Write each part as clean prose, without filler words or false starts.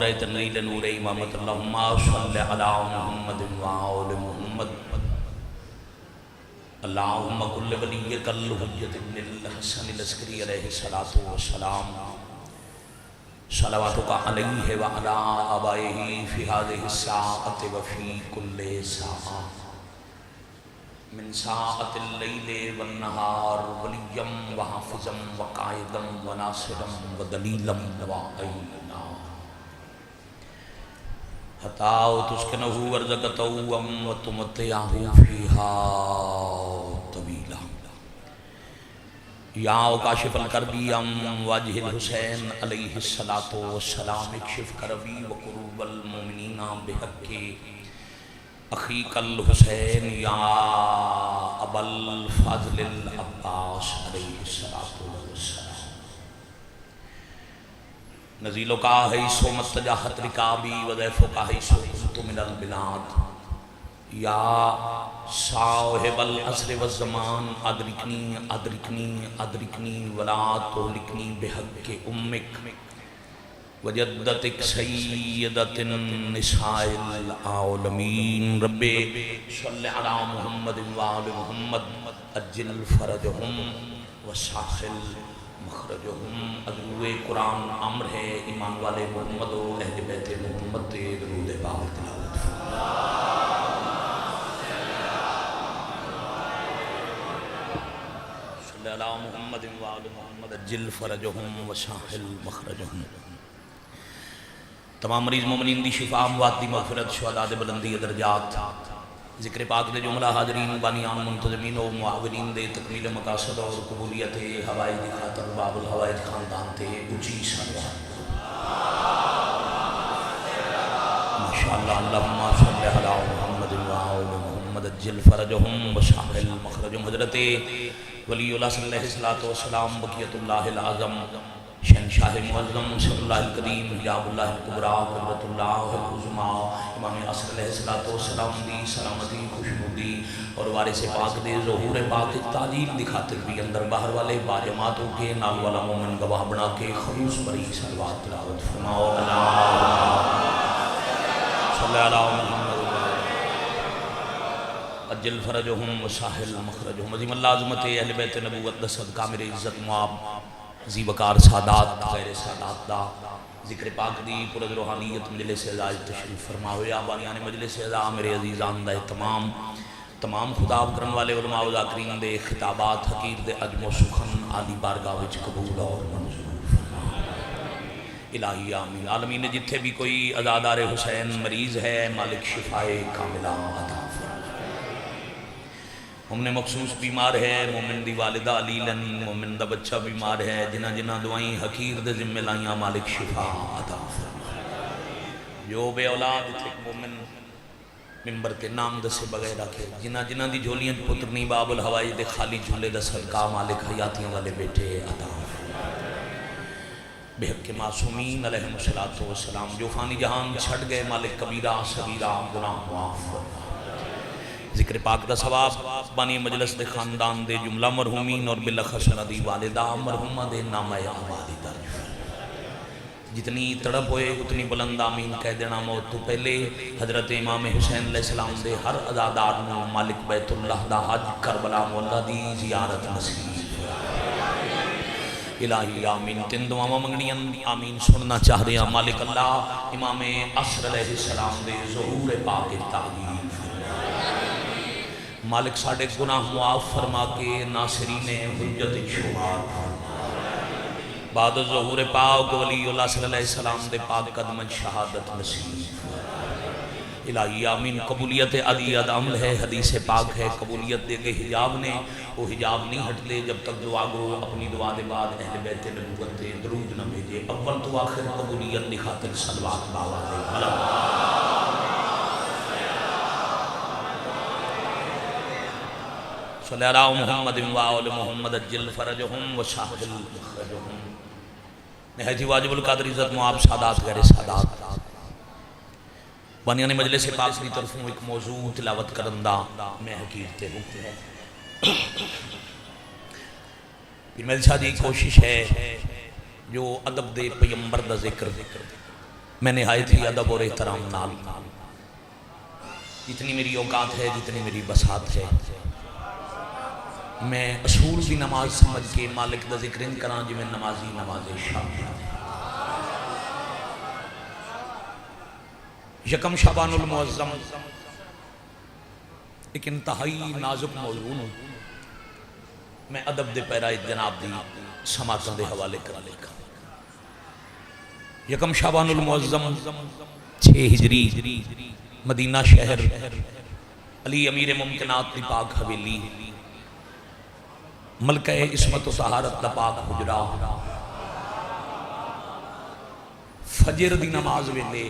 تنزیل نور امامت اللہم صلی علی محمد وآل محمد اللہم کل ولیک الحجت ابن الحسن العسکری علیہ السلام صلواتک علیہ وعلا آبائہ فی هذه الساعة وفی کل ساعة من ساعة اللیل والنہار ولیم وحافظم وقائدم وناصرم ودلیلم وعینا حتاو تسکنہو ورزقتو وتمتعہو فیہا طویلا یا کاشف الکربی واجہ الحسین علیہ السلام اکشف کربی وقروب المومنین بحق اخیق الحسین یا ابا الفضل العباس علیہ السلام نزیلو کا حیث و مستجاحت رکابی وضیفو کا حیث و کنت من البلاد یا صاحب العصر والزمان ادرکنی ادرکنی ادرکنی ولا تہلکنی بحق امک وجدتک سیدت النساء العالمین رب صلی علی محمد وآل محمد اجل فرجہم وساخل مخرجہم ادعوِ قرآن امر ہے ایمان والے محمد و اہل بیت محمد درود پاک تلاوت صلی اللہ محمد وآل محمد اجل فرجہم وساخل مخرجہم تمام مریض مومنین دی شفا اموات دی مغفرت شہداء دی بلندی درجات ذکر پاک دے جملہ حاضرین بانیان منتظمین و معاونین دے تکمیل مقاصد اور قبولیت ہوائی دی خاطر باب الحوائج خاندان تے اچھی صلوات ماشاءاللہ اللہم صلی علی محمد وآل محمد اجل فرجہم وشاحل مخرجہم حضرت ولی اللہ صلی اللہ علیہ وسلم بقیت اللہ العظم شہنشاہ معظم صلی اللہ القدیم حجاب اللہ القبرہ قدرت اللہ العظمہ امام عصر علیہ السلام دی سلامتی خوشنودی اور وارث پاک دے ظہور پاک تعلیم دی خاطر بھی اندر باہر والے باجماعتوں کے نال والا مومن گواہ بنا کے خلوص بری صلوات تلاوت فرماؤ صلی اللہ محمد اجل فرجہم وساحل مخرجہم عظیم اللہ عظمت اہل بیت نبوت صدقہ میرے عزت معاب زی وقار سادات غیر سادات دا ذکر پاک دی پرد روحانیت مجلس اعزاز تشریف فرماویا بانیان مجلس اعزاز میرے عزیزان دا تمام خطاب کرن والے علماء و ذاکرین دے خطابات حقیر دے عجم و سخن عالی بارگاہ وچ قبول اور منظور الہی آمین عالمین جتھے بھی کوئی عزادار حسین مریض ہے مالک شفائے کاملہ عطا مومن مخصوص بیمار ہے مومن دی والدہ علیلن مومن دا بچہ بیمار ہے جنہ دعائیں حقیر دے ذمہ لائیاں مالک شفا عطا فرمائے جو بے اولاد تھے مومن ممبر کے نام دسے بغیر رکھے جنہ دی جھولیاں پترنی باب الحوائی دے خالی جھولے دا صدقہ مالک حیاتیاں والے بیٹے عطا فرمائے بحق معصومین علیہ السلام جو فانی جہان چھڑ گئے مالک کبیرہ صغیرہ گناہ معاف فرمائے ذکر پاک دا ثواب بانی مجلس دے خاندان دے جملہ مرحومین اور بلخص ندی والدہ مرحومہ دے نامہ آبادی درج جتنی تڑپ ہوئے اتنی بلند آمین کہہ دینا موت تو پہلے حضرت امام حسین علیہ السلام دے ہر عزادار نو مالک بیت اللہ دا حج کربلا مولا دی زیارت نصیب الہی آمین تین دعاواں منگنیاں آمین سننا چاہ رہے ہیں مالک اللہ امام عصر علیہ السلام دے ظہور پاک تعلیم مالک ساڑھے گناہ معاف فرما کے ناصرین حجت شمار بعد ظہور پاک ولی اللہ صلی اللہ علیہ وسلم دے پاک قدم شہادت نصیب الہی آمین قبولیت عدیت عمل ہے حدیث پاک ہے قبولیت دے گئے حجاب نے وہ حجاب نہیں ہٹ لے جب تک دعا گو اپنی دعا دے بعد اہل بیت نبوت دے درود نہ بھیجے اول تو آخر قبولیت دی خاطر صلوات باوا دے صلی اللہ محمد وآل محمد اجل فرجہم وشاحل مخرجہم نہایت واجب القدر عزت معاب سادات غیر سادات بانیان مجلس پاک کی طرفوں ایک موضوع تلاوت کرندہ میں حقیقت حکم ہے پھر میری شاہ دی کوشش ہے جو ادب دے پیمبر دا ذکر میں نہایت ہی ادب اور احترام نال جتنی میری اوقات ہے، جتنی میری بساط ہے، میں اصول دی نماز سمجھ کے مالک دا ذکر ان کراں جی میں نمازی نماز شام یکم شعبان المعظم ایک انتہائی نازک موضوع ہوں، میں ادب دے پیرائے جناب دی سماعتوں دے حوالے کر لے گا۔ یکم شعبان المعظم 6 ہجری مدینہ شہر علی امیر ممکنات دی پاک حویلی ملکہ عصمت و طہارت دا پاک حجرہ فجر دی نماز ویلے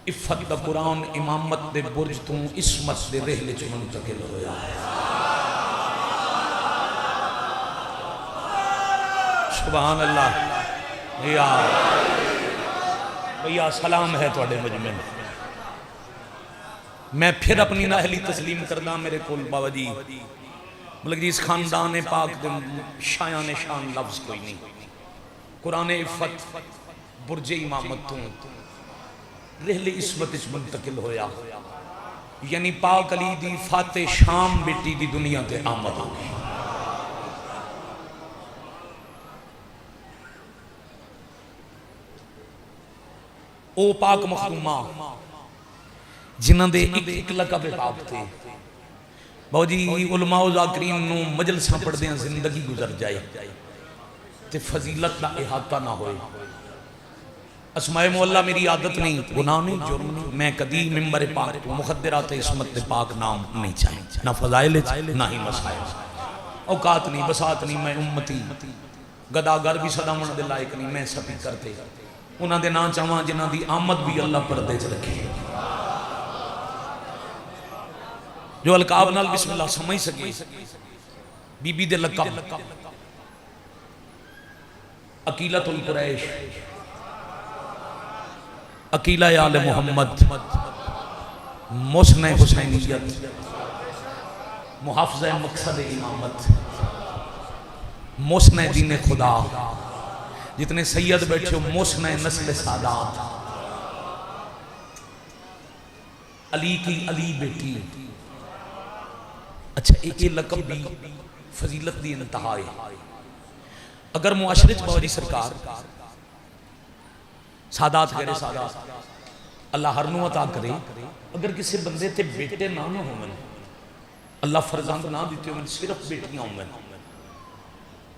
عفت دا قرآن امامت دے برج تو عصمت دے رحلے چ منتقل ہویا سبحان اللہ۔ بھیا سلام ہے توڑے مجمع میں پھر اپنی ناہلی تسلیم کردہ میرے کول بابا جی ملک جی اس خاندان پاک دے شایان شان لفظ کوئی نہیں۔ قرآن عفت برج امامتوں رحل عصمت اس منتقل ہویا، یعنی پاک علی دی فاتح شام بیٹی دی دنیا تے آمد ہو گئی۔ او پاک مخدومہ جنہاں دے ایک لقب پاک تھے، بہو جی علماء و ذاکرین نو مجلساں پڑھ دیاں زندگی گزر جائے تے فضیلت نہ احاطہ نہ ہوئے۔ اسماء مولا میری عادت نہیں، گناہ نہیں، جرم نہیں، میں کدی ممبر پاک تو مخدرات عصمت پاک نام نہیں چاہیں، نہ فضائل نہ ہی مسائل، اوقات نہیں، بساط نہیں، میں امتی گداگر بھی صدا من دے لائق نہیں، میں سبھی کرتے انہاں دے نا چاہاں جنہاں دی آمد بھی اللہ پردے چ رکھے جو القاب نال بسم اللہ سمجھ سکے۔ بی بی دے لقب عقیلۃ القریش، عقیلہ آل محمد، محسن حسینیت، محافظہ مقصد امامت، محسن دین خدا، جتنے سید بیٹھے ہو محسن نسل سادات، علی کی علی بیٹی۔ اچھا ایک لقب بھی فضیلت دی انتہا ہے۔ اگر معاشرے بابا جی سرکار سادات غیر سادات اللہ ہر نو عطا کرے، اگر کسی بندے تے بیٹے نہ ہوں اللہ فرزند نہ دیتے ہوں صرف بیٹیاں ہوں،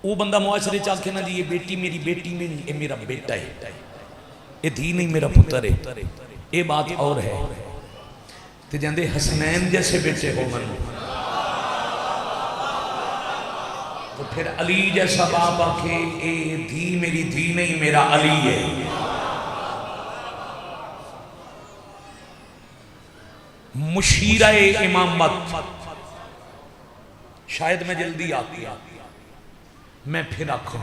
وہ بندہ معاشرے چاہتے نا جی یہ بیٹی میری بیٹی نہیں، یہ میرا بیٹا ہے، یہ دھی نہیں میرا پتر ہے، یہ بات اور ہے۔ تے جاندے حسنین جیسے بیٹے ہو من تو پھر علی جیسا باپ آکھے اے دھی میری دھی نہیں میرا علی ہے۔ مشیرہ امامت، شاید میں جلدی آتی میں پھر آکھوں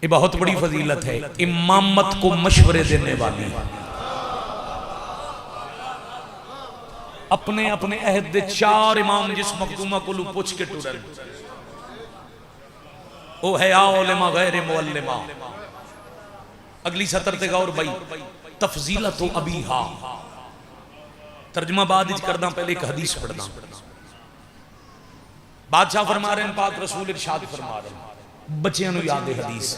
یہ بہت بڑی فضیلت ہے، امامت کو مشورے دینے والی، اپنے اپنے عہد دے 4 امام جس مخدومہ کو لو پوچھ کے ٹورن او ہے علماء غیر معلمہ۔ اگلی سطر تے غور بھائی تفضیلت ابیہا، ترجمہ بعد اج کردہ پہلے ایک حدیث پڑھنا۔ بادشاہ فرما رہے ہیں، پاک رسول ارشاد فرما رہے ہیں، بچیاں نو یاد حدیث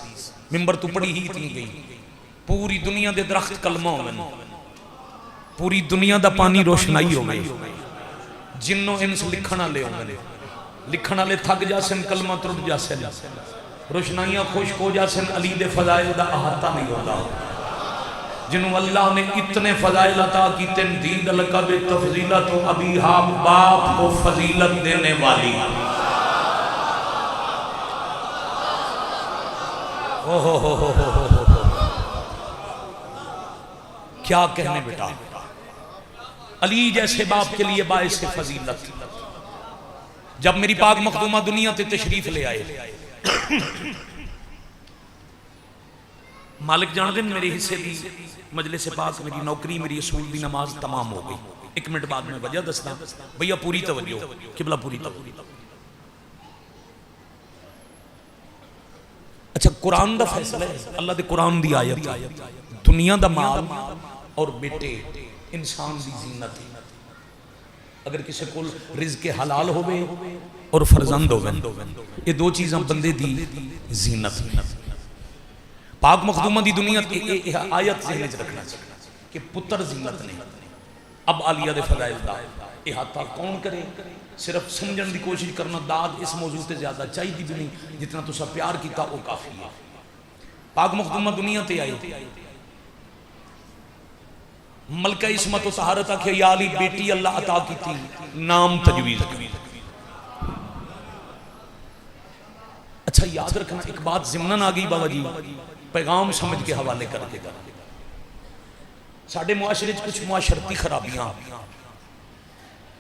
ممبر تو پڑھی ہی اتنی گئی، پوری دنیا دے درخت کلمہ ہوئے، پوری دنیا دا پانی روشنائی ہوئے، جنوں انس لکھنا لے ہوئے، لکھنا لے تھک جاسن کلمہ ترٹ جاسن، روشنائیاں خوشک ہو جاسن، علی دے فضائل دا احاطہ نہیں ہوتا، جنہوں اللہ نے اتنے فضائل عطا کی تندید لقب تفضیلت و ابیہا، باپ کو فضیلت دینے والی۔ کیا کہنے بیٹا، علی جیسے باپ کے لیے باعث فضیلت۔ جب میری پاک مخدومہ دنیا تے تشریف لے آئے، مالک جان دیں میرے حصے دی مجلس پاک، میری نوکری، میری اصول دی نماز تمام ہو گئی۔ 1 منٹ بعد میں وجہ دستا بھیا، پوری توجہ قبلہ، پوری توجہ۔ اچھا قرآن دا فیصلہ ہے، اللہ دے قرآن دی آیت ہے، دنیا دا مال اور بیٹے انسان دی زینت ہے۔ اگر کسی کو رزق حلال ہوئے اور فرزند ہوئے، یہ دو چیزاں بندے دی زینت ہے۔ پاک مخدومہ دی دنیا کی آیت ذہن وچ رکھنا چاہیے کہ پتر زینت نہیں۔ اب عالیہ دے فضائل دا احاطہ کون کرے؟ صرف سمجھن دی کوشش کرنا، داد اس موضوع تے زیادہ چاہیے بھی نہیں، جتنا تسا پیار کیتا وہ کافی ہے۔ پاک مخدومہ دنیا تے آئی، ملکہ عصمت و طہارت آکھے یا علی بیٹی اللہ عطا کی تھی، نام تجویز کی۔ اچھا یاد رکھنا ایک بات ضمناً آگئی بابا جی، پیغام سمجھ کے حوالے کر کے گا۔ ساڑھے معاشرے کچھ معاشرتی خرابیاں،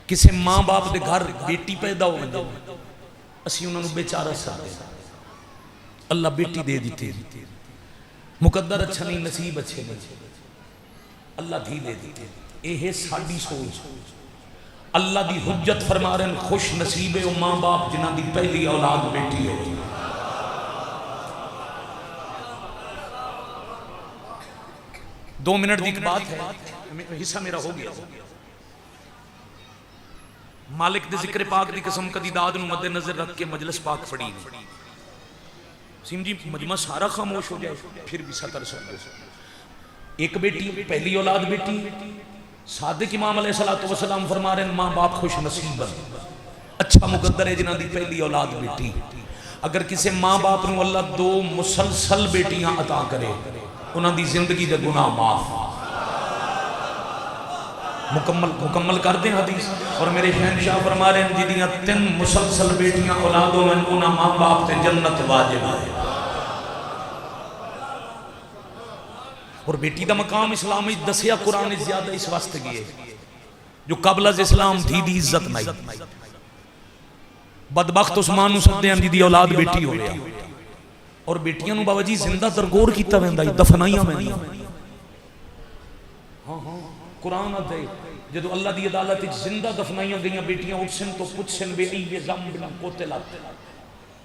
کسے ماں باپ دے گھر بیٹی پیدا ہو گئے، اسی انہوں نے بیچارہ سارے اللہ بیٹی دے دیتے، مقدر اچھا نہیں، نصیب اچھے نہیں، اللہ دھی دے دیتے۔ اے ہے ساڑھی سوچ۔ اللہ دی حجت فرما رہے ہیں خوش نصیب او ماں باپ جنہاں دی پہلی اولاد بیٹی ہو۔ دو منٹ دی ایک بات ہے، حصہ میرا ہو گیا۔ مالک دے ذکر پاک دی قسم کدی داد نو مد نظر رکھ کے مجلس پاک پڑھی نہیں۔ سیم جی مجمع سارا خاموش ہو جائے پھر بھی سطر سکتے۔ ایک بیٹی پہلی اولاد بیٹی، صادق امام علیہ السلام فرما رہے ہیں ماں باپ خوش نصیب اچھا مقدر ہے جنہاں دی پہلی اولاد بیٹی۔ اگر کسی ماں باپ نو اللہ دو مسلسل بیٹیاں عطا کرے، انہاں دی زندگی دے گناہ معاف۔ مکمل کر دیں حدیث، اور میرے شہنشاہ فرما رہے ہیں جدیاں 3 مسلسل بیٹیاں اولادوں میں انہاں ماں باپ تے جنت واجب ہے۔ اور بیٹی دا مقام اسلام میں دسیا قرآن زیادہ اس واسطے گئے جو قبل از اسلام تھی دی عزت نہیں۔ بدبخت عثمان سدے ہیں دی اولاد بیٹی ہو گیا، اور بیٹیاں نو بابا جی زندہ درگور کیتا ویندا دفنائیاں ویندا۔ ہاں قرآن دے جدو اللہ دی عدالت زندہ دفنائیاں گئیاں بیٹیاں اٹھسن تو پوچھن بے ای ذنب قتلت،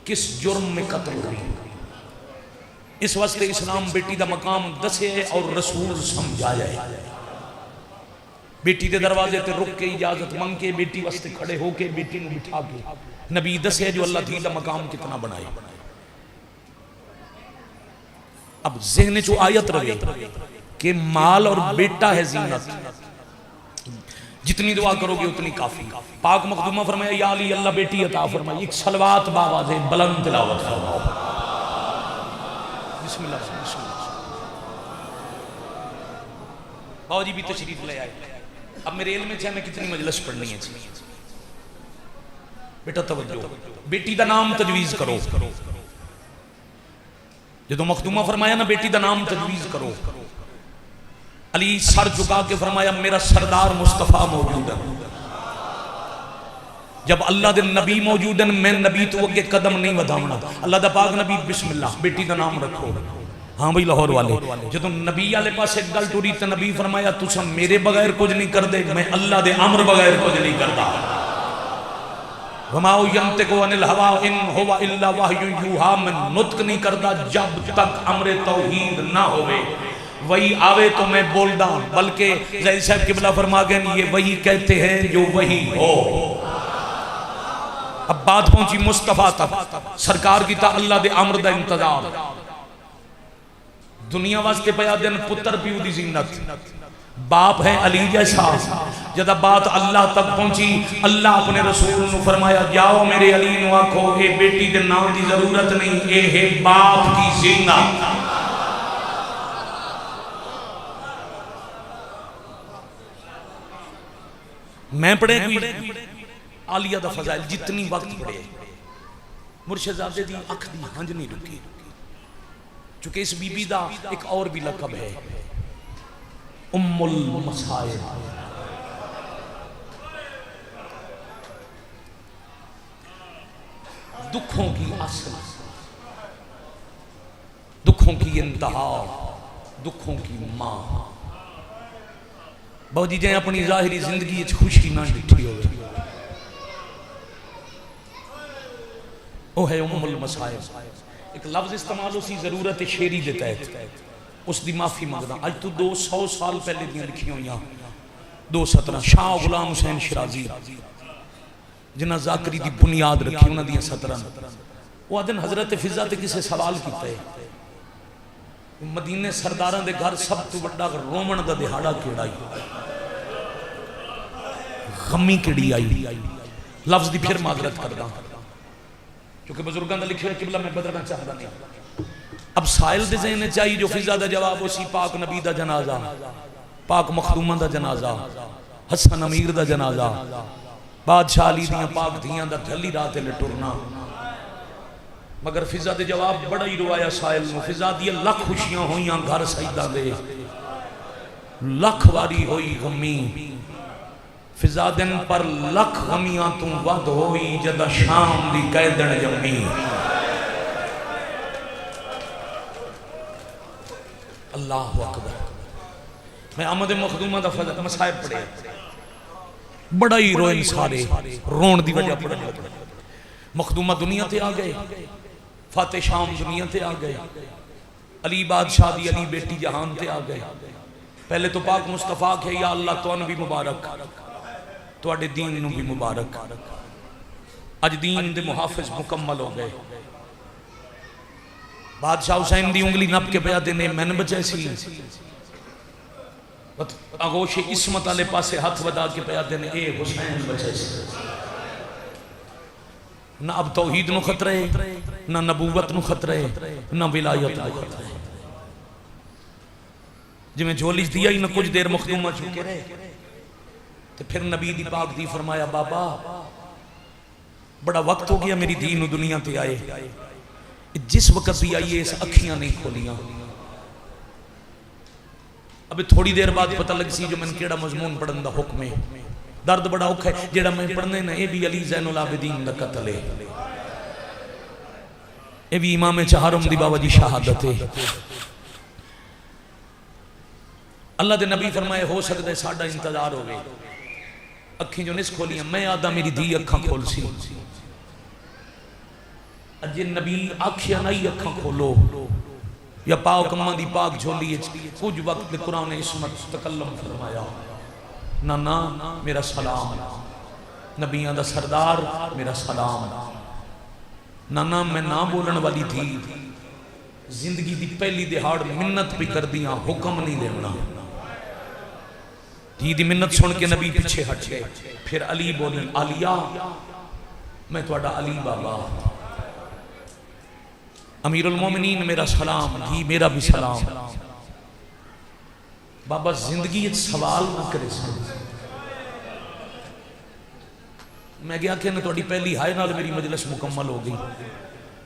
کس جرم میں قتل ہوئی۔ اس واسطے اسلام بیٹی دا مقام دسے اور رسول سمجھایا ہے۔ بیٹی دے دروازے تے رک کے اجازت منگ کے بیٹی واسطے کھڑے ہو کے بیٹی نو بٹھا کے نبی دسے جو اللہ دی دا مقام کتنا بنائے۔ اب ذہن چو آیت رہے کہ مال اور بیٹا ہے زینت، جتنی دعا کرو گے اتنی کافی۔ پاک مخدومہ فرمایا یا علی اللہ بیٹی عطا فرمائی، ایک صلوات باواز بلند تلاوت فرماؤ۔ بسم اللہ بسم اللہ۔ باو جی بھی تشریف لے آئے۔ اب میرے علم میں چاہے میں کتنی مجلس پڑھنی ہے بیٹا توجہ، بیٹی دا نام تجویز کرو۔ جدو مخدومہ فرمایا نا بیٹی دا نام تجویز کرو، علی سر جھکا کے فرمایا میرا سردار مصطفیٰ موجود ہے۔ جب اللہ دے نبی موجود ہیں میں نبی تو اگے قدم نہیں ودھاؤنا۔ اللہ دا پاک نبی بسم اللہ بیٹی دا نام رکھو۔ ہاں بھئی لاہور والے جدو نبی والے پاس ایک گل ٹوری تے نبی فرمایا تسا میرے بغیر کچھ نہیں کر دے، میں اللہ دے امر بغیر کچھ نہیں کرتا۔ وما ينطق عن الهوى ان هو الا وحی یوحی، میں نطق نہیں کرتا جب تک امر توحید نہ ہوئے، وہی آوے تو میں بول دا، بلکہ زید صاحب قبلہ فرما گئے یہ وہی کہتے ہیں جو وہی ہو۔ اب بات پہنچی مصطفیٰ تک، سرکار کی تا اللہ دے امر دا انتظار، دنیا واسطے پیا دن پتر پیو دی زینت، باپ ہے علی جیسا۔ جدہ بات اللہ تک پہنچی، اللہ اپنے رسول نے فرمایا جاؤ میرے علی نو آکھو اے بیٹی دے نام دی ضرورت نہیں، اے ہے باپ کی زینت۔ میں پڑھے کوئی عالیہ دا فضائل جتنی وقت پڑھے، مرشد زادے دی اکھ دی ہنج نہیں رکی، چونکہ اس بی بی دا ایک اور بھی لقب ہے ام المصائب۔ دکھوں کی اصل، دکھوں کی انتہا، دکھوں کی ماں۔ بہو جی جائیں اپنی ظاہری زندگی خوشی نہ ڈٹھی ہوئے، وہ ہے ام المصائب۔ ایک لفظ استعمال اسی ضرورت شیری دے تحت اس دی معافی مانگدا اج تو 200 سال پہلے دیاں لکھی ہوئیاں 217 شاہ غلام حسین شرازی جنہاں ذاکری دی بنیاد رکھی انہاں دیاں 17 وہ آدن حضرت فضا تے کسے سوال کیتا ہے مدینے سرداراں دے گھر سب تو بڑا رومن دا دہاڑا کیڑا ہی غمی کیڑی آئی لفظ دی پھر معذرت کردا کیونکہ بزرگاں دا لکھیا ہے قبلہ میں بدلنا چاہتا نہیں اب سائل دے ذہن چاہیے جو فضا دا جواب اسی پاک نبی دا جنازہ پاک مخدومہ دا جنازہ حسن امیر دا جنازہ بادشاہ علی دیاں پاک دیاں دا دھلی رات لٹورنا مگر فضا دے جواب بڑا ہی روایا سائل نو فضا دی لکھ خوشیاں ہوئیاں گھر سیدہ دے لکھ واری ہوئی غمی فضا دن پر لکھ غمیاں توں ود ہوئی جدہ شام دی قیدن جمی اللہ اکبر میں احمد مخدومہ دا فضل مسائب پڑھے بڑا ہی روئن سارے رون دی وجہ پڑھنے مخدومہ دنیا تے آ گئے فاتح شام دنیا تے آ گئے علی بادشاہ دی علی بیٹی جہان تے آ گئے پہلے تو پاک مصطفیٰ کہ یا اللہ تو ان بھی مبارک تو اڈے دین نو بھی مبارک اج دین دے محافظ مکمل ہو گئے بادشاہ حسین دی انگلی نپ کے پیا دینے میں نے بچے سی آگوش عصمت والے پاسے ہاتھ ودا کے پیا دینے اے حسین بچے سی نہ اب توحید نو خطرے نہ نبوت نو خطرے نہ ولایت نو خطرے جی میں جھولیج دیا ہی نہ کچھ دیر مخدومہ چکے رہے تو پھر نبی دی پاک دی فرمایا بابا بڑا وقت ہو گیا میری دین و دنیا تے آئے جس وقت بھی آئیے اس اکھیاں نہیں کھولیاں ابھی تھوڑی دیر بعد پتہ لگ سی جو میں نے کیڑا مضمون پڑھن دا حکم ہے درد بڑا حق ہے جیڑا میں پڑھنے نا اے بھی علی زین العابدین دا قتل ہے اے بھی امام چہارم دی بابا جی شہادت ہے اللہ دے نبی فرمائے ہو سکتا ہے ساڑھا انتظار ہو گئے اکھیں جو نس کھولیاں میں آدھا میری دی اکھاں کھول سی اجے نبی آکھیا نہیں اکھاں کھولو یا پاک اماں دی پاک جھولی کچھ وقت قرآن عصمت تکلم فرمایا نا میرا سلام نبیان دا سردار میرا سلام نا میں نہ بولن والی تھی زندگی دی پہلی دہاڑ منت بھی کر دیا حکم نہیں دینا دی منت سن کے نبی پیچھے ہٹ گئے پھر علی بولیں علیہ میں توڑا علی بابا امیر المومنین میرا سلام جی میرا بھی سلام بابا زندگی ایک سوال نہ کرے سن میں گیا کہ توڑی پہلی ہائے نال میری مجلس مکمل ہو گئی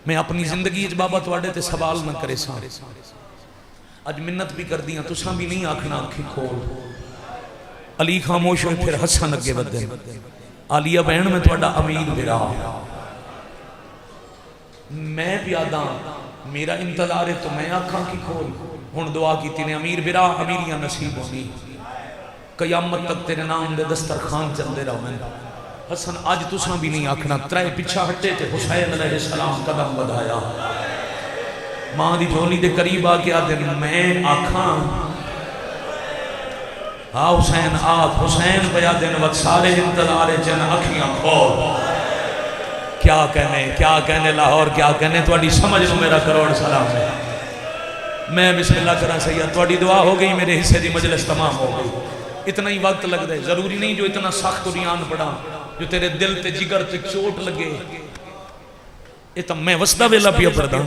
میں اپنی زندگی ایک بابا توڑے تے سوال نہ کرے سن آج منت بھی کر دیا تو ساں بھی نہیں آکھنا آنکھی کھول علی خاموش ہوئے پھر حسن اگے بدے عالیہ بہن میں توڑا امیر برا میں پیادا میرا انتظار ہے تو میں آنکھاں کی کھول ہون دعا کی تینے امیر برا امیریاں نصیب ہونی قیامت تک تیرے نام دے دسترخوان چل دے رہا میں حسن آج تساں بھی نہیں آکھنا ترائے پچھا ہٹے تے حسین علیہ السلام قدم بدھایا ماں دی جھولی دے قریب آکے آدھے میں آکھاں ہاں حسین آکھ حسین بیا دن وقت سارے انتظار جن اکھیاں کھول کیا کہنے لاہور کیا کہنے توڑی سمجھ لو میرا کروڑ سلام ہے میں بسم اللہ کرا سید توڑی دعا ہو گئی میرے حصے دی مجلس تمام ہو گئی اتنا ہی وقت لگ دے ضروری نہیں جو اتنا سخت ریان پڑا جو تیرے دل تے جگر تے چوٹ لگے اتنا میں وسطہ ویلا پیا پڑا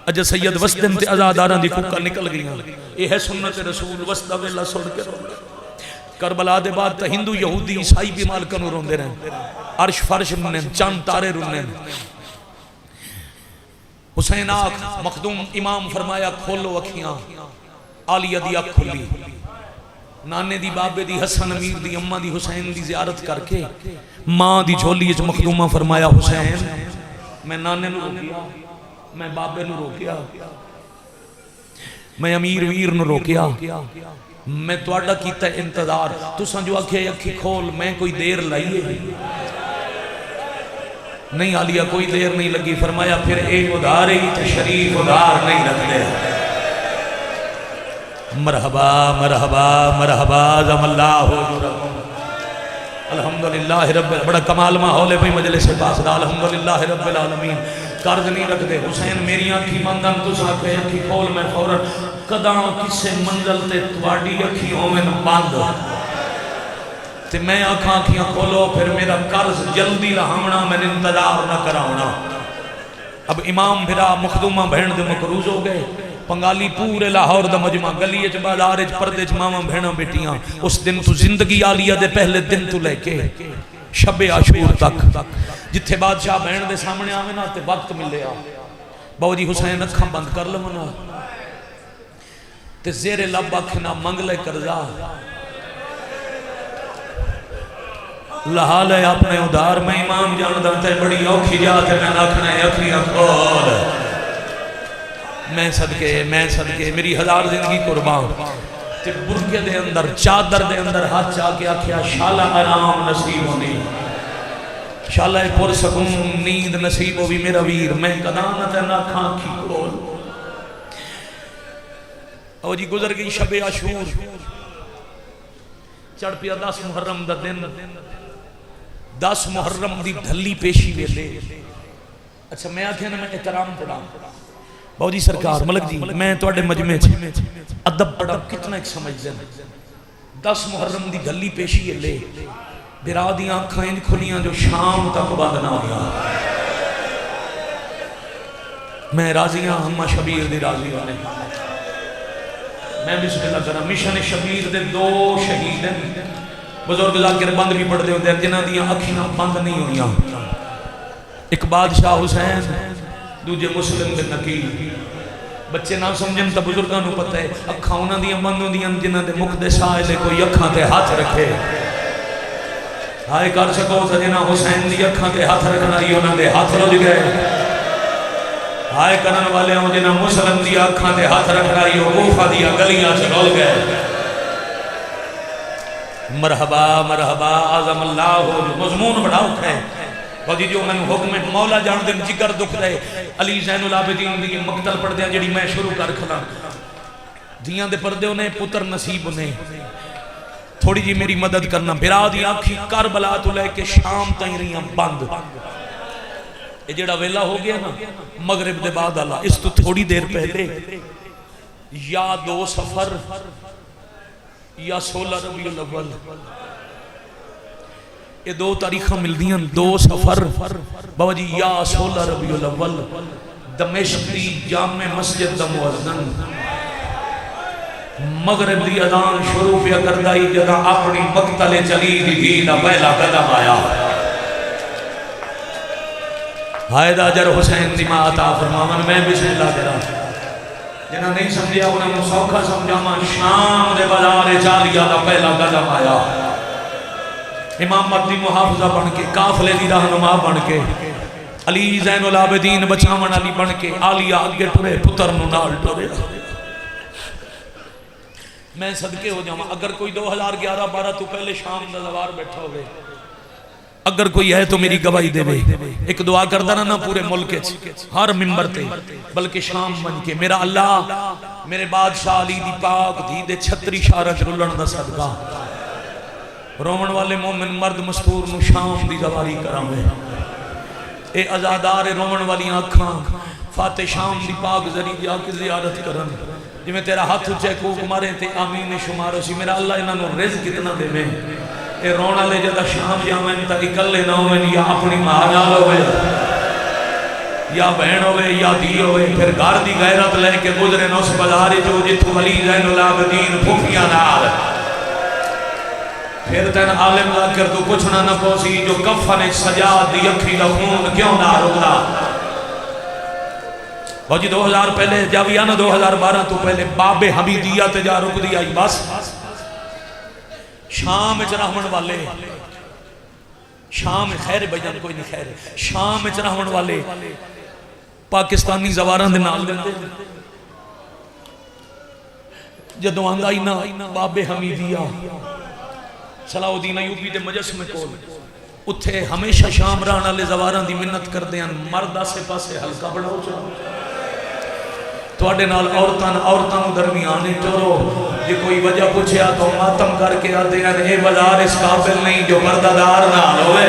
اجا سید وسطن تے ازاداراں دی کوکا نکل گئی یہ ہے سنت رسول وسطہ ویلا سوڑ کے کربلا دے بعد تا ہندو یہودی عیسائی بھی مالکنو روندے رہے عرش فرش رنن چاند تارے رنن حسین آکھ مخدوم امام فرمایا کھولو اکھیاں عالیہ دی اکھ کھلی نانے دی بابے دی حسن امیر دی اممہ دی حسین دی زیارت کر کے ماں دی جھولی اچھ مخدومہ فرمایا حسین میں نانے نو روکیا میں بابے نو روکیا میں امیر ویر نو روکیا میں توڑا کیتا انتظار تو سنجو اکھے اکھی کھول میں کوئی دیر لائیے نہیں عالیہ کوئی دیر نہیں لگی، فرمایا پھر ایک ادھار ہی تو شریف ادھار نہیں رکھ دے۔ مرحبا مرحبا مرحبا زم اللہ حضورکم۔ الحمدللہ رب، بڑا کمال ماحول ہے بھئی مجلس پاس دا، الحمدللہ رب العالمین۔ قرض نہیں رکھ دے حسین میری آنکھی مندن تو ساکھے آنکھی کھول میں فوراں قداں کسے منزل تے تواڈی اکھی ہومن بند تے میں آنکھاں کھیاں کھولو پھر میرا قرض جلدی رہاونا میں انتظار نہ کراونا۔ اب امام بھرا مخدومہ بہن دے مقروض ہو گئے، پنگالی پورے لاہور دا مجمع گلی اچ بازار اچ پردے چ ماما بہناں بیٹیاں، اس دن تو زندگی عالیہ دے پہلے دن تو لے کے شب عاشور تک جتھے بادشاہ بہن دے سامنے آوے نا تے وقت ملے آ باو جی حسین اکھاں بند کر لو نا تے زیر لب اکھنا منگ لے قرضہ لہا لے اپنے ادھار میں امام جاندہ تے بڑی اوکھی جاتے میں ناکھنا اکھریاں کھول میں صدقے میری ہزار زندگی قربان تے برکے دے اندر چادر دے اندر ہاتھ چاہ کے آکھیا شالہ آرام نصیب ہونی، شالہ پر سکون نیند نصیب ہوئی میرا ویر، میں قدانت نہ کھاں کی کھول۔ او جی گزر گئی شب عاشور، چڑھ پیا 10 محرم دا دن، 10 محرم دی ڈھلی پیشی ویلے۔ اچھا میں آکھیا نا میں احترام پڑھا باو جی سرکار ملک جی میں توڑے مجمع ادب پڑھا کتنا ایک سمجھ دیں 10 محرم دی گلی پیشی ہے لے برا دی آنکھائیں کھلیاں جو شام تک بند نہ ہویا۔ میں راضیاں ہمہ شبیر دی راضی والے میں بسم اللہ کرا مشن شبیر دے 2 شہید ہیں بزرگ ذاکر بند بھی پڑھ دے ہوتے ہیں جنہ دیاں آنکھیں بند نہیں ہویاں، ایک بادشاہ حسین دوجے مسلم دے نکیل بچے نہ سمجھن تا بزرگاں نو پتہ ہے اکھاں انہاں دیاں بند ہوندیاں جنہاں دے مکھ دے سائلے کوئی اکھاں تے ہاتھ رکھے ہائے کر سکو تا جنہاں حسین دی اکھاں تے ہاتھ رکھنا ہی انہاں دے ہاتھ رج گئے، ہائے کرن والے ہوں جنہاں مسلم دی اکھاں تے ہاتھ رکھنا ہی کوفہ دی گلیاں چ ڈول گئے۔ مرحبا مرحبا اعظم اللہ مضمون بڑا اٹھا ہے وجی جو میں حکم مولا جان دن جگر دکھ رہے علی زین العابدین دی مقتل پڑھ دیا جڑی میں شروع کر کھلا دیاں دے پردے انہیں پتر نصیب انہیں تھوڑی جی میری مدد کرنا بھرا دی آنکھی کربلا تو لے کے شام تائیں رہی ہیں بند یہ جڑا ویلا ہو گیا نا مغرب دے بعد اللہ اس تو تھوڑی دیر پہلے یا 2 سفر یا 16 ربیع الاول یہ 2 تاریخاں مل دیاں 2 سفر بابا جی یا 16 ربیع الاول دمشق دی جامع مسجد دا مؤذن مغرب دی اذان شروع پہ کردائی جدا اپنی مقتل چلی دی دا پہلا قدم آیا حائدہ جر حسین دی ماں عطا فرماون میں بسم اللہ کرا جنہاں نہیں سمجھیا انہاں سوکھا سمجھاما شام دے بازار چالیہ دا پہلا قدم آیا امامت دی محافظہ بن کے قافلے دی رہنما بن کے علی زین العابدین بچاون علی بن کے عالیہ آگے ٹرے پتر نو نال ٹرے میں صدقے ہو جاؤں اگر کوئی 2011-12 تو پہلے شام دا زوار بیٹھا ہوئے اگر کوئی ہے تو میری گواہی دے بے ایک دعا کردہ نا پورے ملک ہر ممبر تے بلکہ شام بن کے میرا اللہ میرے بادشاہ علی دی پاک دی دے 36 شارج رلن دا صدقہ رومن والے مومن مرد مستور نو شام دی زواری کرامے اے ازادار رومن والی آنکھاں فاتح شام دی پاک ذریعہ جا کے زیارت کرن جی میں تیرا ہاتھ اچھے کوک مارے تے آمین شمارو سی میرا اللہ انہاں نو رزق کتنا دے میں اے رونا لے جدا شام جامن تا اکلے نہ ہوئے یا اپنی ماں نال ہوئے یا بہن ہوئے یا دی ہوئے پھر گھر دی غیرت لے کے گزرے نو اس بازار جو جتو علی زین العابدین پھوپیاں نال پھر تین عالم لا کر تو کچھ نہ پوسی جو کفن سجاد دی اکھی دا خون کیوں نہ رکھا وہ جی 2000 پہلے جاویانا 2012 تو پہلے باب حمیدیہ تے جا رک دی آئی بس شام اچ رحمن والے شام خیر بجان کوئی نہیں خیر شام اچ رحمن والے پاکستانی زواران دے نال دے جدو آندائی نا باب حمیدیہ صلاح الدین ایوبی دے مجسمے کول اتھے ہمیشہ شام رہن والے زواراں دی منت کردے ہیں مرد آسے پاسے ہلکا بڑھاؤ چاہو تواڈے نال عورتاں درمیانے ٹرو جے کوئی وجہ پوچھیا تو ماتم کر کے آتے ہیں اے بازار اس قابل نہیں جو پردہ نال ہوئے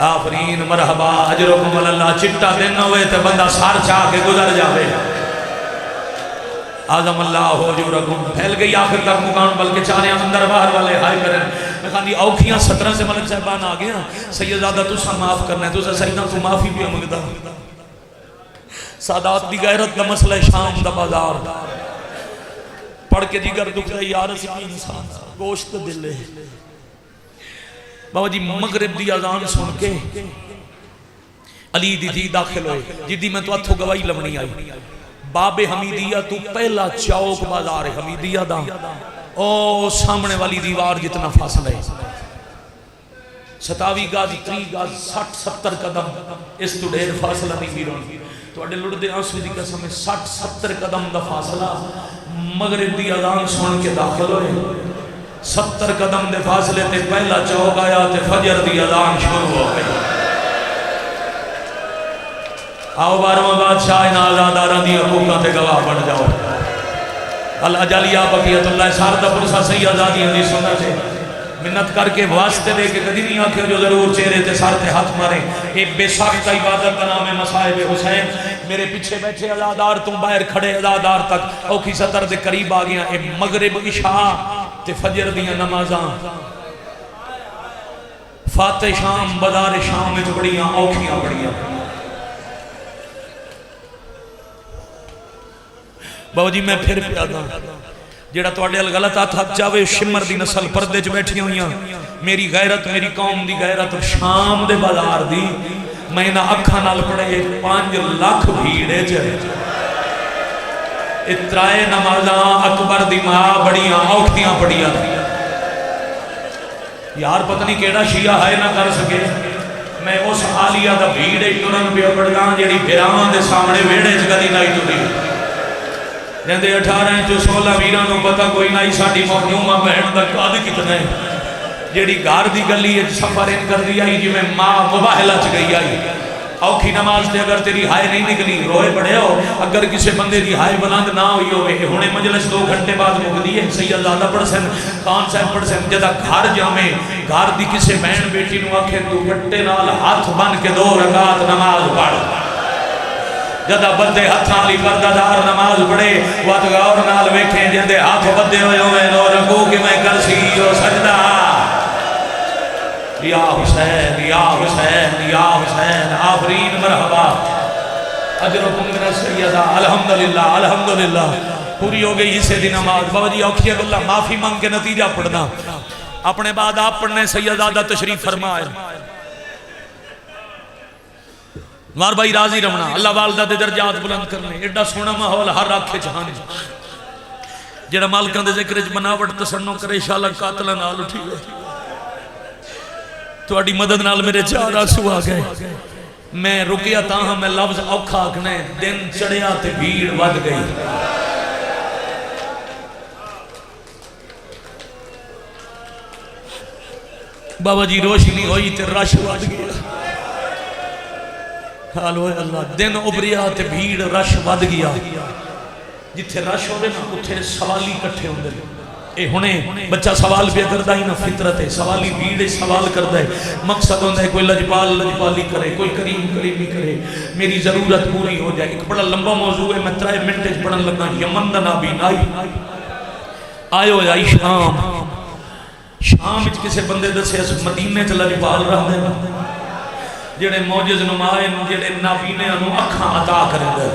آفرین مرحبا اجرکم اللہ چٹا دن ہوئے تے بندہ سار چاہ کے گزر جاوے آزم اللہ ہو جو رکھوں پھیل گئی آخر تک مکان بلکہ چاہنے اندر باہر والے ہائے کریں میں کہا دی اوکھیاں 17 سے ملک صاحبان آگیا سیدزادہ تو سا معاف کرنا ہے تو سا سیدنا تو معافی بھی امگدہ سادات دی غیرت دا مسئلہ شام دا بازار پڑھ کے دیگر دکھ رہی یا رسول انسان گوشت دلے بابا جی مغرب دی اذان سن کے علی دی دی داخل ہوئے جدی میں تو اتھو گواہی لبنی آئی باب حمیدیہ تو پہلا چوک بازار حمیدیہ دا او سامنے والی دیوار جتنا فاصلہ ہے 27 گاز 30 گاز 60-70 قدم اس تو ڈھیر فاصلہ نہیں بیرون تو اڈے لڑ دے آنسو دی قسم 60-70 قدم دا فاصلہ مغرب دی اذان سن کے داخل ہوئے 70 قدم دے فاصلے تے پہلا چوک آیا تے فجر دی اذان شروع ہو گئی آؤ بارواں بادشاہ ان آزاداراں دی حقوقاں تے گواہ بن جاؤ الجالیہ بقیت اللہ ساردہ پرسا صحیح آزادی ہندی سننا سے منت کر کے واسطے دے کے کدی نہیں آکھے جو ضرور چہرے تے سار تے ہاتھ مارے ایک بے ساختہ عبادت کا نام ہے مصائب حسین میرے پیچھے بیٹھے عزادار تم باہر کھڑے عزادار تک اوکھی سطر دے قریب آ گیا اے مغرب عشاء تے فجر دیاں نمازاں فاتح شام بازار شام میں بڑیاں اوکھیاں بڑیاں بابا جی میں پھر پیادا جیڑا تو اڈیل غلط آتھا چاہوے شمر دی نسل پردے جو بیٹھی ہوئیاں میری غیرت میری قوم دی غیرت شام دے بازار دی میں نہ اکھا نال پڑے 5 لاکھ بھیڑے جائے اترائے نمازاں اکبر دی ماں بڑیاں اوکھتیاں پڑیاں یار پتہ نہیں کیڑا شیعہ ہے نہ کر سکے میں اس حالیہ دا بھیڑے ٹرن پہ پڑگاں جیڑی بھیراں دے سامنے ویڑے جگدی نائی تو دی جہاں 18 جو 16 ویرانوں پتہ کوئی نائی ساڑی مخدومہ بہن دا قاد کتنا ہے جیڑی گھار دی گلی ہے سفر ان کر دیا جی میں ماں مباہلہ چ گئی آئی اوکھی نماز تے اگر تیری ہائے نہیں نکلی روئے پڑے ہو اگر کسی بندے دی ہائے بلند نہ ہوئی ہوئے ہونے مجلس 2 گھنٹے بعد مک دیئے سید زادہ پڑھ سن خان صاحب پڑھ سن جدہ گھر جامے گھر دی کسی بہن بیٹی نو آکھے تو گھٹے نال ہاتھ بن کے 2 رکعت نماز پڑھ جدہ بدے ہتھاں لی پردادار نماز پڑھے وقت غور نال ویکھیں جندے ہاتھ بدے ہوئے ہوئے نو رکو کہ میں کرسی جو سجدہ یا حسین یا حسین یا حسین آفرین مرحبا اجرکم من السیدہ الحمدللہ الحمدللہ پوری ہو گئی حصے دی نماز بابا جی اوکھی اللہ معافی مانگ کے نتیجہ پڑھنا اپنے بعد آپ پڑھنے سیدزادہ تشریف فرمائے مار بھائی راضی رہنا اللہ والدہ دے درجات بلند کرنے ایڈا سونا ماحول ہر آنکھے چہانے جڑا مالکان دے ذکر بناوٹ تسنو کرے انشاءاللہ قاتلہ نال اٹھی گئے تو اڈی مدد نال میرے 4 آنسو آ گئے میں رکیا تاہاں میں لفظ اوکھا آکھنے دن چڑھیا تے بھیڑ ود گئی بابا جی روشنی ہوئی تے رش ود گیا حالو اللہ دن ابریا تے بھیڑ رش ود گیا جتھے رش ہوئے نا اتھے سوالی کٹھے ہوندے اے ہونے بچہ سوال پہ کردہ ہی نا فطرت ہے سوالی بھیڑ سوال کردہ ہے مقصد ہوندہ ہے کوئی لجپالی کرے کوئی کریمی کرے میری ضرورت پوری ہو جائے ایک بڑا لمبا موضوع ہے میں 3 منٹیں پڑھن لگا یمن دا نابین آئے ہو جائی شام اچھ کسے بندے دسے اس مدینے چلا لجپال رہا دے جڑے موجز نمائے جڑے نابینے انہوں اکھاں عطا کریں دے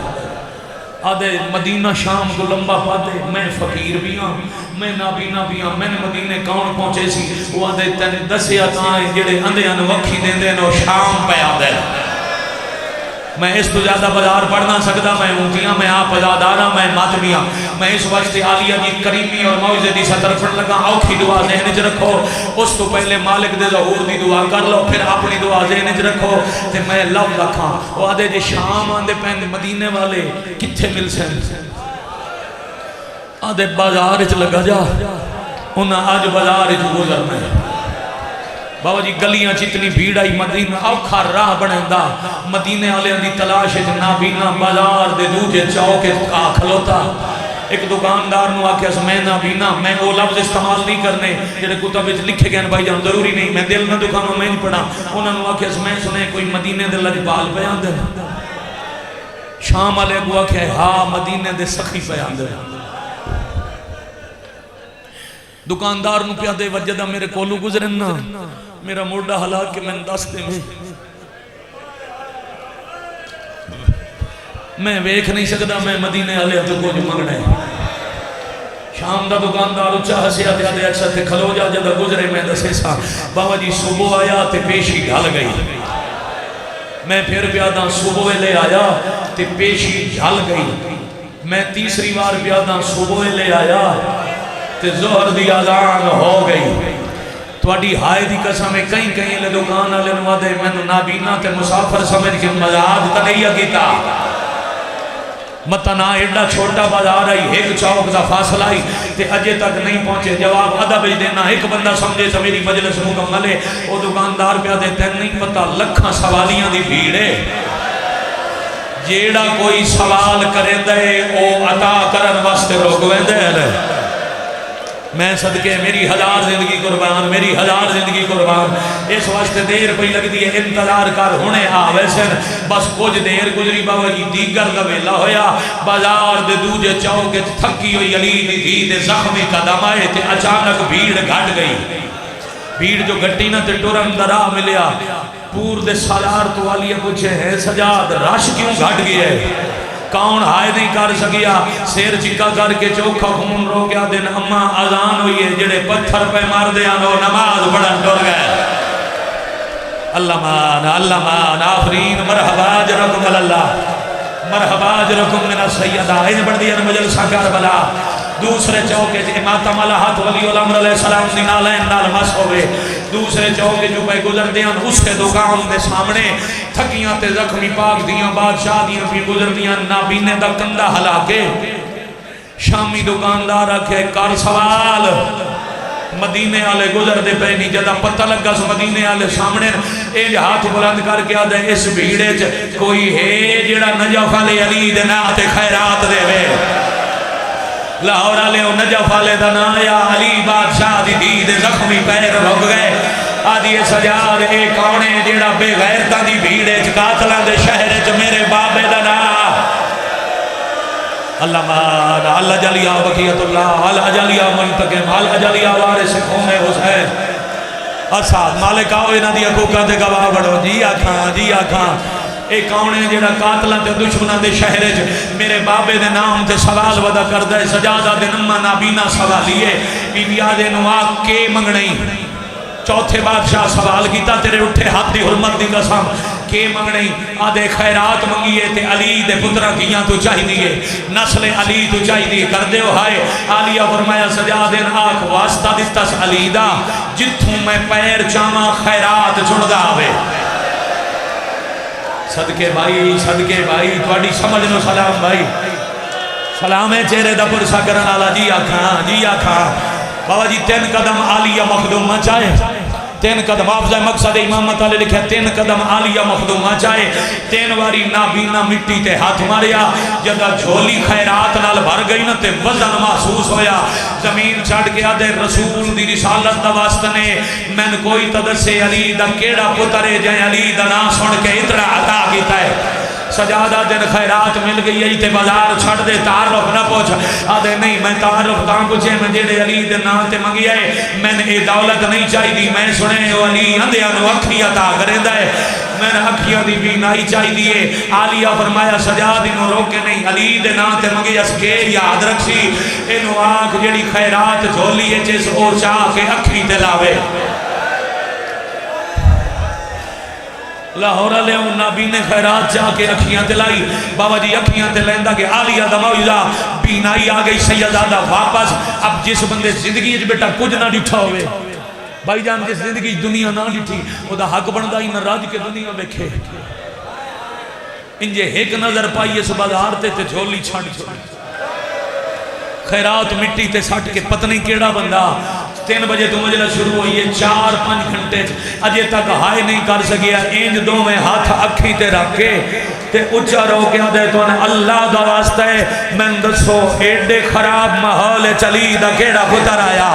آدھے مدینہ شام کو لمبا پاتے میں فقیر بھی ہاں میں نابینا بھی ہاں میں نے مدینے کون پہنچے سی وہ آدھے تین 10 عطائیں جڑے اندے ان وقی دیں دے نو شام پہ آدھے میں اس تو زیادہ بازار پڑھنا سکتا میں اونتیاں میں آپ ازادارہ میں ماتمیاں میں اس وقت عالیہ دی کریمی اور موعظے دی سطر پڑھ لگا اوکھی دعا ذہن چ رکھو اس تو پہلے مالک دے ظہور دی دعا کر لو پھر اپنی دعا ذہن چ رکھو تے میں لفظ رکھاں وہ آدھے جے شام آندے پہن مدینے والے کتھے مل سن آدھے بازار چ لگا جا انہاں آج بازار چ گزرنا ہے بابا جی گلیاں چتنی بھیڑ آئی مدینہ اوکھا راہ بنیندا مدینے والے دی تلاش وچ نابینا بازار دے دوجے چوک آ کھلوتا ایک دکاندار نو آکھیا میں نابینا میں وہ لفظ استعمال نہیں کرنے جڑے کتب وچ لکھے گئے بھائی جان ضروری نہیں میں دل نہ دکھاواں میں نہیں پڑھا انہاں نو آکھیا میں سنے کوئی مدینے دے لجپال پہ آندے شام والے کو آکھیا ہاں مدینے دے سخی پہ آندے دکاندار نو پیا دے وجدہ میرے کولو گزرن نا میرا موڑا حالات کہ میں دس دے میں ویکھ نہیں سکتا میں مدینے والے تو کچھ منگنا ہے شام دا دکاندار اچھا ہسیا تے آدھے اچھا تے کھلو جا جدہ گزرے میں دسے سا بابا جی صبح آیا تے پیشی ڈھل گئی میں پھر پیادا صبح لے آیا تے پیشی ڈھل گئی میں تیسری بار پیادا صبح لے آیا تے ظہر دی اذان ہو گئی تواڈی ہائے دی قسم کہیں کہیں لے دکان والے نو دے مینوں نابینا تے مسافر سمجھ کے مزاج تے نہیں کیتا متنا ایڈا چھوٹا بازار آئی ایک چوک دا فاصلہ آئی تے اجے تک نہیں پہنچے جواب آدھا بھیج دینا ایک بندہ سمجھے تو میری مجلس مکمل ہے وہ دکاندار پہ آدھے تین نہیں پتا لکھاں سوالیاں دی بھیڑ ہے جیڑا کوئی سوال کرے دے او عطا کرن واسطے روکویں دے میں صدقے میری ہزار زندگی قربان میری ہزار زندگی قربان اس واسطے دیر پہ لگ دی ہے انتظار کر ہونے آوے سن بس کچھ دیر گزری بابا جی دیگر دا ویلا ہویا بازار دے دوجے چوکے تھکی ہوئی علی دی دی دے زخمی قدم آئے تے اچانک بھیڑ گھٹ گئی بھیڑ جو گھٹی نہ تے ٹورم درا ملیا پور دے سالار تو والی پوچھے ہیں سجاد رش کیوں گھٹ گیا ہے کون ہائے نہیں کر سکیا سیر چکا کر کے چوکھا خون رو گیا دن اما اذان ہوئی ہے جڑے پتھر پہ مار دیا نو نماز بڑھن ڈر گئے اللہ مان آفرین مرحبا جرکم اللہ مرحبا جرکم من السیدہ این بڑھ دیا مجلسہ کربلا دوسرے چوکے جے ماتم الہت ولی الامر علیہ السلام دی نالین نال مس ہوئے دوسرے چوکے جو پہ گزر دیاں اس کے دکان دے سامنے تھکیاں تے زخمی پاک دیاں بادشاہ دیاں بھی گزر دیاں نابینے دا کندہ ہلا کے شامی دکاندار رکھے کر سوال مدینے آلے گزر دے پہنی جدہ پتہ لگا سو مدینے آلے سامنے ایج ہاتھ بلند کر کے آدھے اس بھیڑے کوئی ہے جڑا نجف علی علی دے نات خیرات دے وے لاہور آلے و نجف آلے دنا یا علی بادشاہ دی دید زخمی پیر رک گئے آدھی سجاد اے کونے جیڑا بے غیرتا دی بھیڑے قاتلان دے شہر میرے بابے دنا اللہ مان اللہ جلیہ وقیت اللہ اللہ جلیہ منتقم اللہ جلیہ وارث قوم حسین اساد مالک آؤ انہ دی حقوقہ دے گواہ بڑھو جی آکھاں اے کون ہے جیڑا قاتلہ تے دشمنہ دے شہرے میرے بابے دے نام تے سوال ودا کر دے سجادہ دے نمہ نابینا سوالیے بی بی آدھے نواق کے منگنئی چوتھے بادشاہ سوال کیتا تیرے اٹھے ہاتھ دی حرمت دی قسم کے منگنئی آدھے خیرات منگیے تے علی دے پترہ کیاں تو چاہی دیئے نسل علی تو چاہی دیئے کر دے ہو ہائے آلیہ فرمایا سجادین آنکھ واسطہ دیتا س علی دا جتھوں میں پیر چاما خیرات چھڑ دا آوے صدقے بھائی تواڈی سمجھ نو سلام بھائی سلام ہے چہرے دا پرسا کرن والا جی آکھاں بابا جی 3 قدم عالیہ مخدومہ چاہے 3 قدم حافظہ مقصد امامت والے لکھے 3 قدم عالیہ مخدومہ چاہے 3 واری نابینا مٹی تے ہاتھ ماریا جدہ جھولی خیرات نال بھر گئی نا تے وزن محسوس ہویا زمین چھڑ کے آدھے رسول دی رسالت دا واسطنے من کوئی تدسے علی دا کیڑا پترے جائیں علی دا نا سن کے اتنا عطا کیتا ہے سجادہ دن خیرات مل گئی ہے تے بازار چھڑ دے تعارف نہ پوچھ آدھے نہیں میں تعارف کہاں پوچھے میں جیڑے علی دے نام تے منگی ہے میں نے اے دولت نہیں چاہی دی میں سنے او علی اندھیاں نو اکھی عطا کرے دے میں نے اکھیاں دی بینائی چاہی دیئے عالیہ فرمایا سجادہ نو روکے نہیں علی دے نام تے منگی اس کے یاد رکھسی انو آنکھ جیڑی خیرات جھولی ہے جس او چاہ کے اکھی دلاوے لاہورہ لے ان نابینے خیرات جا کے اکھیاں دلائی بابا جی اکھیاں دلائندہ کہ عالیہ دا موجزہ بینائی آگئی سیدادہ واپس اب جس بندے زندگی جو بیٹا کچھ نہ ڈٹھا ہوئے بھائی جان جس زندگی دنیا نہ ڈٹھی وہ دا حق بندہ ہی نہ راج کے دنیا بیکھے انجھے ایک نظر پائی اس بازار تے جھولی چھڑ چھوڑی خیرات مٹی تے سٹ کے پتنی کیڑا بندہ 3 بجے تو مجلس شروع ہوئی ہے 4-5 گھنٹے اجے تک ہائے نہیں کر سکیا انج دو میں ہاتھ اکھی تے رکھ کے تے اچھا رو کے آدھے تو اللہ دا واسطہ ہے میں دسو ایڈے خراب ماحول چلی دا کیڑا پتر آیا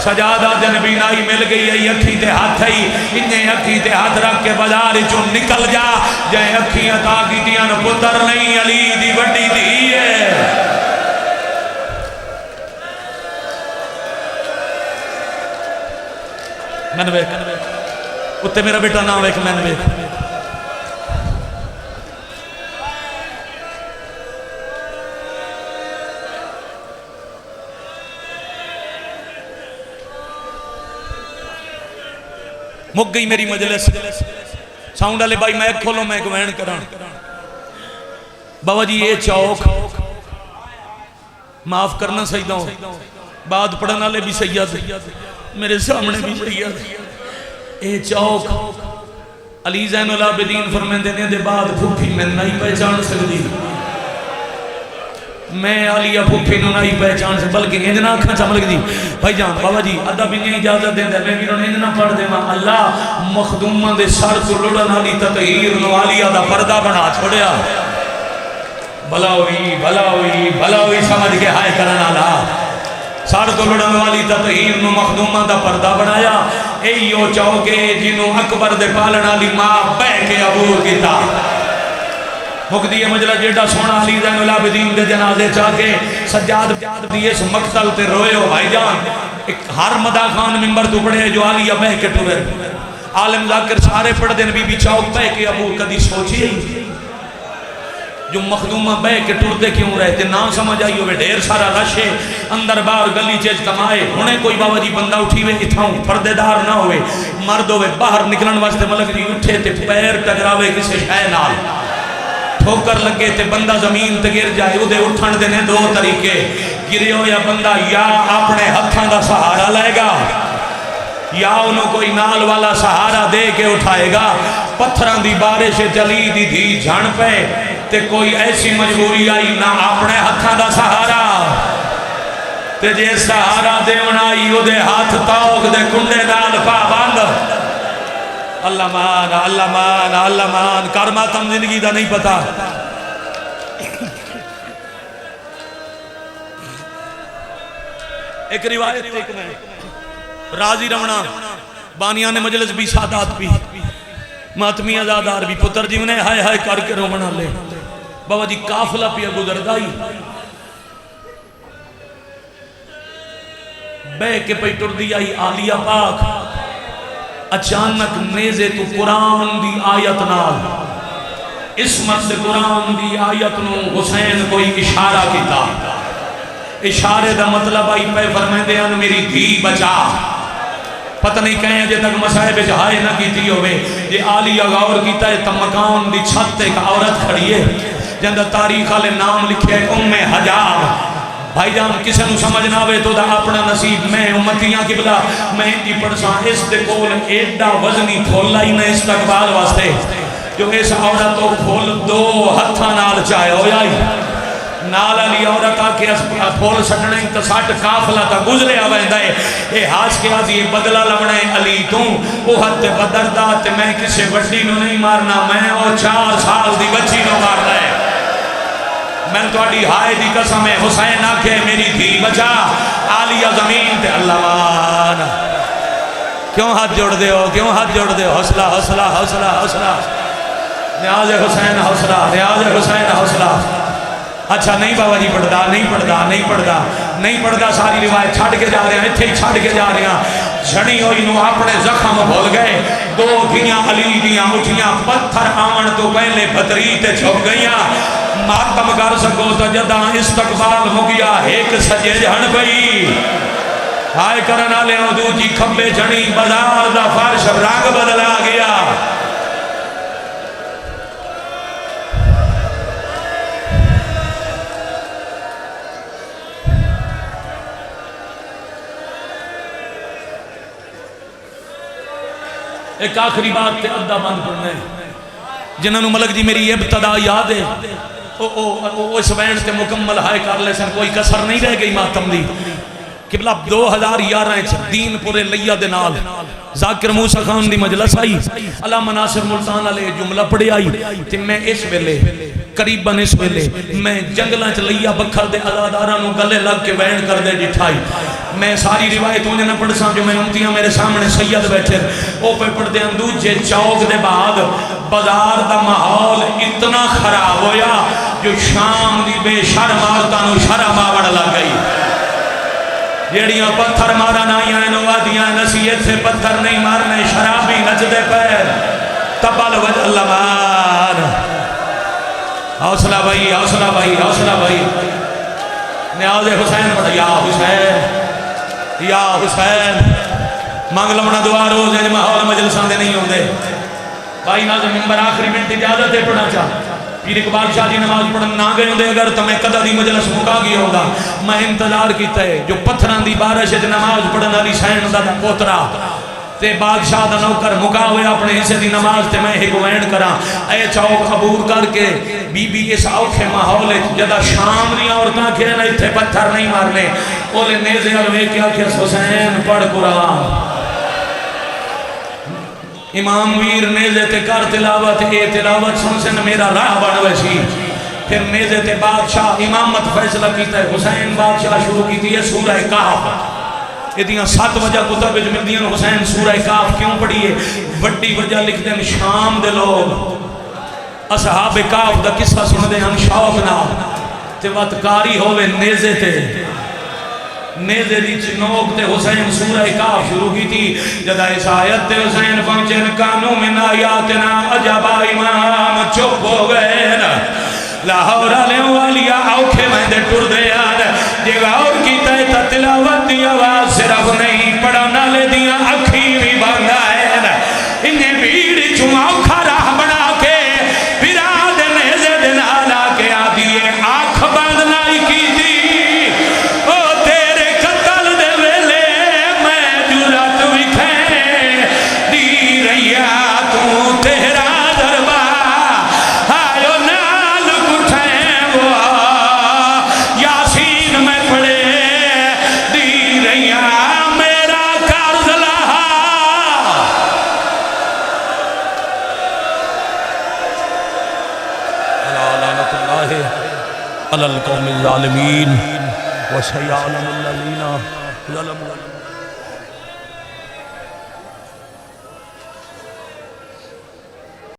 سجادہ دن بینائی مل گئی ہے اکھی تے ہاتھ ہی انہیں اکھی تے ہاتھ رکھ کے بازار چون نکل جا جائے اکھی عطا کی دیاں پتر نہیں علی دی بڑی دی ہے میں نے ویک اتنے میرا بیٹا نہ ویک میں نے ویک مک گئی میری مجلس ساؤنڈ والے بھائی میں کھولو میں گوین کران بابا جی یہ چوک معاف کرنا سیدہ ہوں بعد پڑھنا لے بھی سید میرے سامنے بھی سید یہ چوک علی زین العابدین فرمائیں دینے دے بعد پھوپھی میں نہیں پہچان سکتی میں علیہ پھوپھی نو نہیں پہچان سے بلکہ انجنا کھاں چملک دی بھائی جان بابا جی ادب انہیں اجازت دیں دے میں بھی انہیں انجنا پڑھ دے ماں اللہ مخدومہ دے سر کو لڑن والی تطہیر نو علیہ دا پردہ بنا چھوڑیا بھلا ہوئی سمجھ کے ہائے کرنا اللہ سر کو لڑن والی تطہیر نو مخدومہ دا پردہ بنایا ایو چوکے جنہوں اکبر دے پالنا لی ماں بے کے عبور کیتا مقدی مجلہ جیڑا سونا علی زین العابدین دے جنازے چاہ کے سجاد دیئے اس مقتل تے روئے ہو بھائی جان ایک ہر مدہ خان ممبر تو پڑھے جو علیہ بہ کے ٹورے عالم ذاکر سارے پڑھ دے نبی بھی چوک بہ کے ابو کدی سوچی ہے جو مخدومہ بہ کے ٹورتے کیوں رہتے نہ سمجھ آئی ہوئے ڈھیر سارا رشے اندر باہر گلی چیز کمائے ہونے کوئی بابا جی بندہ اٹھی ہوئے اتھاؤں پردے دار نہ ہوئے مرد ہوئے باہر نکلن واسطے ملک جی اٹھے تے پیر ٹکراوے کسے شے نال ٹھوکر لگے تے بندہ زمین تے گر جائے وہ دے اٹھن دینے دو طریقے گرے ہو یا بندہ یا اپنے ہتھاں دا سہارا لائے گا یا انہوں کوئی نال والا سہارا دے کے اٹھائے گا پتھران دی بارش چلی دی دھی جھان پہ تے کوئی ایسی مجبوری آئی نہ اپنے ہتھاں دا سہارا تے جے سہارا دے منائی وہ دے ہاتھ تاؤک دے کنڈے نال پا باند اللہ مان اللہ مان اللہ مان کارماتم زندگی دا نہیں پتا ایک روایت ایک میں راضی رونا بانیان مجلس بھی سادات بھی ماتمی ازادار بھی پتر جی انہیں ہائے ہائے کر کے رومنا لے بابا جی کافلہ پیا گزردائی بے کے پہ ٹر دی آئی عالیہ پاک اچانک نیزے تو قرآن دی آیت نال اسمت سے قرآن دی آیت نو حسین کوئی اشارہ کیتا اشارے دا مطلب آئی پہ فرمائیں دے ان میری دھی بچا پتہ نہیں کہیں جے تک مسائب جہائے نہ کیتی ہوئے جے عالیہ غور کیتا ہے تا مکان دی چھت ایک عورت کھڑی ہے جندہ تاریخ والے نام لکھے ام حجاب بھائی جان کسے نو سمجھنا ہوئے تو دا اپنا نصیب میں امتیاں کی بلا میں دی پڑساں اس دے کول ایڈا وزنی پھولا ہی میں استقبال واسطے جو اس عورت کو پھول دو ہتھاں نال چاہے ہو جائی نال علی عورت آکے پھول سٹنے تو سٹ کافلہ تا گزرے آوائندہ ہے اے ہاس کے آدھی بدلہ لمنے علی توں وہ حد بدر دات میں کسے وڈی نو نہیں مارنا میں وہ 4 سال دی بچی نو مارنا ہے میں تو اڈی ہائے دی قسم ہے حسین آکھے میری دھی بچا عالیہ زمین تے اللہ مانا کیوں ہاتھ جوڑ دے ہو کیوں ہاتھ جوڑ دے ہو حوصلہ حوصلہ حوصلہ حوصلہ نیاز حسین حوصلہ نیاز حسین حوصلہ اچھا نہیں بابا جی پڑھدا نہیں پڑھدا نہیں پڑھدا نہیں پڑھدا ساری روایت چھڑ کے جا رہے ہیں اتھے ہی چھڑ کے جا رہے ہیں جھڑی ہوئی نو اپنے زخم بھول گئے 2 دھیاں علی دیاں اٹھیاں پتھر آمن تو پہلے بھتری تے چھپ گئیاں ماتم کر سکو تو جداں استقبال ہو گیا ایک سجے جھن پئی ہائے کرنا لے ہوں دو جی کھمبے جھڑی بازار دا فرش رنگ بدلا گیا ایک آخری بات تے ادھا بند کرنے جنہوں ملک جی میری ابتدا یاد ہے اس وین تے مکمل ہائے کر لے سن کوئی کسر نہیں رہ گئی ماتم دی قبلہ 2011 دین پورے لیا دے نال ذاکر موسیٰ خان دی مجلس آئی علامہ ناصر ملتان علیہ جملہ پڑے آئی تے میں اس ویلے قریباً اس ویلے میں جنگلاں چ لیا بکھر دے ازاداراں گلے لگ کے وین کر دے ڈٹھائی میں ساری روایت انہیں نہ پڑھ ساں جو میں امتیاں میرے سامنے سید بیٹھے او پہ پڑھ دے اندوجے چوک دے بعد بازار دا ماحول اتنا خراب ہویا جو شام دی بے شرم عورتاں شرم آوڑ لگ گئی جیڑیاں پتھر مارا نائیاں نوادیاں نصیحت سے پتھر نہیں مارنے شرابی نچدے پیر تبال وجہ اللہ مان حوصلہ بھائی حوصلہ بھائی حوصلہ بھائی نیاز حسین پڑھا یا حسین یا حسین مانگ لمنا دعا روز ہے ماحول مجلسان دے نہیں ہوندے بھائی ناظر ممبر آخری منٹ اجازت ہے پڑھنا چاہ پیر اقبال شاہ جی نماز پڑھن نہ گئے ہوندے اگر تمہیں قدر دی مجلس مکا گیا ہوگا میں انتظار کیتا ہے جو پتھران دی بارش ہے نماز پڑھن علی سین دا پوترا تے بادشاہ دا نوکر مکا ہوئے اپنے حصے دی نماز تے میں ایک وینڈ کرا اے چوک عبور کر کے بی بی اس اوکھے ماحول جدا شام دیا عورتاں کھینا اتھے پتھر نہیں مارنے اولے نیزے عروے کیا کہ حسین پڑھ قرآن امام ویر نیزے تے کر تلاوت اے تلاوت سن سے میرا راہ بڑھ ویسی پھر نیزے تے بادشاہ امامت فیصلہ کیتا ہے حسین بادشاہ شروع کی تھی یہ سورہ کاف یہ دیاں 7 وجہ کتب اجمل دیاں حسین سورہ کاف کیوں پڑھیے وڈی وجہ لکھ دیں شام دے لوگ اصحاب کاف دا قصہ سن دیں ہم شوق نہ تے وطکاری ہوئے نیزے تے نیزے دی چنوک تے حسین سورہ کاف شروع کی تھی جدہ اس آیت تے حسین پہنچے کانوں من آیاتنا عجبا امام چپ ہو گئے لاہور علیہ والیا آوکھے میں دے ٹر دے آن جے غور کی تیتا تلاوت دی آواز صرف نہیں پڑھا نالے دیا اکھی بھی بانگا ہے انہیں بھیڑ چماؤ کھا راہ بنا کے پیراد نیزے دن آلا کے آدھیے آنکھ باندھنا ہی کی دی على القوم الظالمين وسيعلم الذين ظلموا